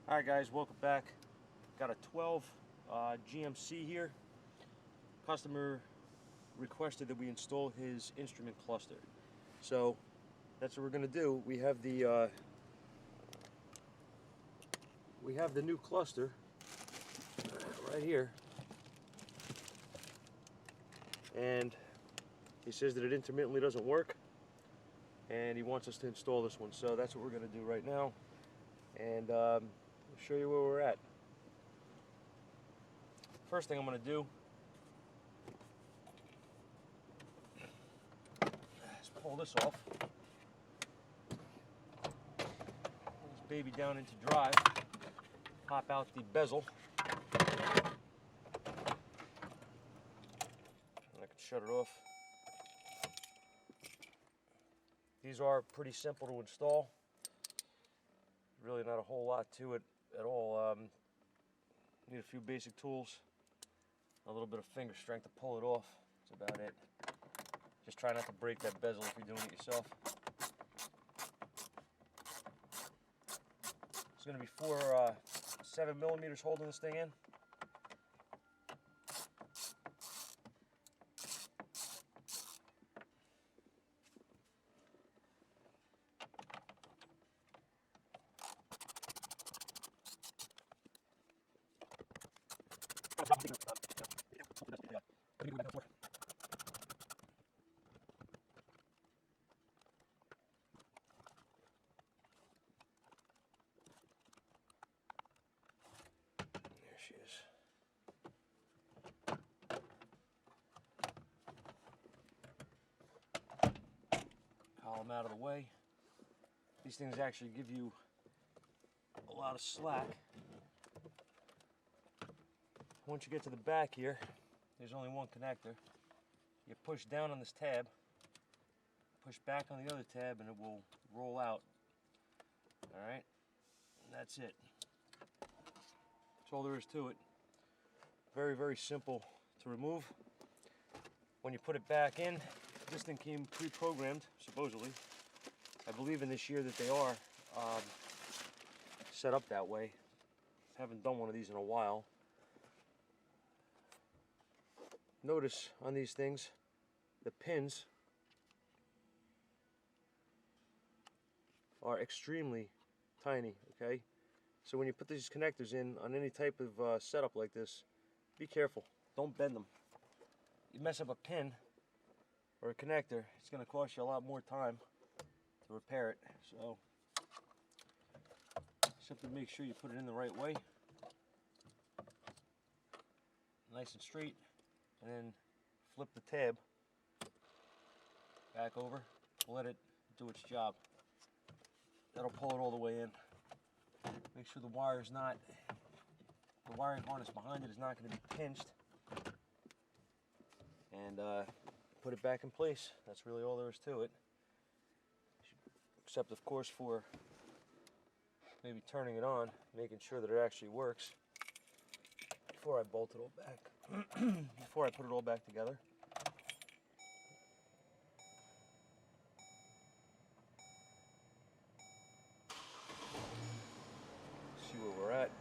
Alright guys, welcome back. Got a 12 GMC here. Customer requested that we install his instrument cluster. So that's what we're going to do. We have the new cluster right here. And he says that it intermittently doesn't work. And he wants us to install this one. So that's what we're going to do right now. And I'll show you where we're at. First thing I'm going to do is pull this off. Pull this baby down into drive. Pop out the bezel. And I can shut it off. These are pretty simple to install. Really not a whole lot to it at all. Need a few basic tools, a little bit of finger strength to pull it off. That's about it. Just try not to break that bezel if you're doing it yourself. It's going to be 7 millimeters holding this thing in. There she is. Column out of the way. These things actually give you a lot of slack. Once you get to the back here, there's only one connector. You push down on this tab, push back on the other tab, and it will roll out. All right, and that's it. That's all there is to it. Very, very simple to remove. When you put it back in, this thing came pre-programmed, supposedly. I believe in this year that they are set up that way. Haven't done one of these in a while. Notice on these things, the pins are extremely tiny, okay? So when you put these connectors in on any type of setup like this, be careful. Don't bend them. You mess up a pin or a connector, it's going to cost you a lot more time to repair it. So simply make sure you put it in the right way. Nice and straight. And then flip the tab back over, let it do its job. That'll pull it all the way in. Make sure the wiring harness behind it is not going to be pinched. And put it back in place. That's really all there is to it. Except, of course, for maybe turning it on, making sure that it actually works before I bolt it all back. Before I put it all back together. See where we're at.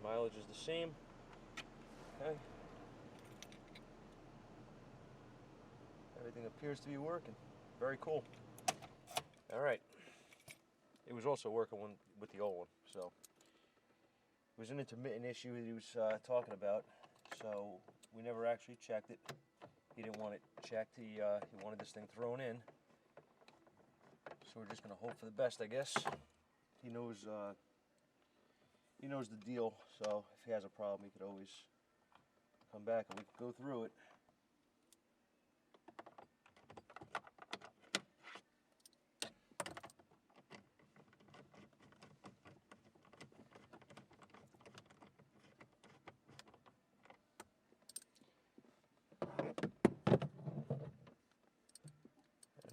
Mileage is the same. Okay. Everything appears to be working. Very cool. All right. It was also working with the old one, so it was an intermittent issue that he was talking about. So we never actually checked it. He didn't want it checked. He wanted this thing thrown in. So we're just gonna hope for the best, I guess. He knows the deal. So if he has a problem, he could always come back and we could go through it.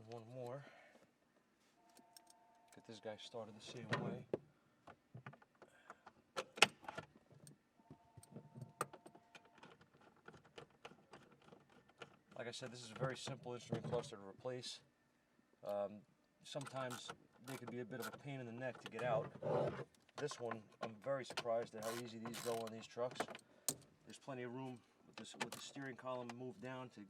One more. Get this guy started the same way. Like I said, this is a very simple instrument cluster to replace. Sometimes they could be a bit of a pain in the neck to get out. This one, I'm very surprised at how easy these go on these trucks. There's plenty of room with the steering column moved down to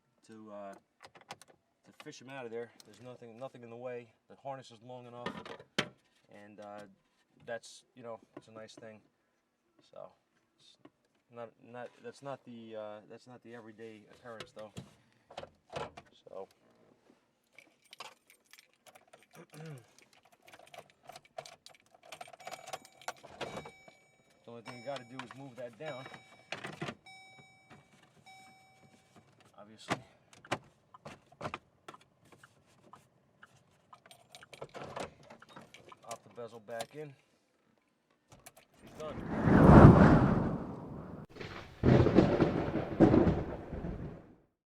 fish them out of there. There's nothing in the way. The harness is long enough, and that's, you know, it's a nice thing. So that's not the everyday occurrence though. So the only thing you got to do is move that down, obviously. Pop the bezel back in.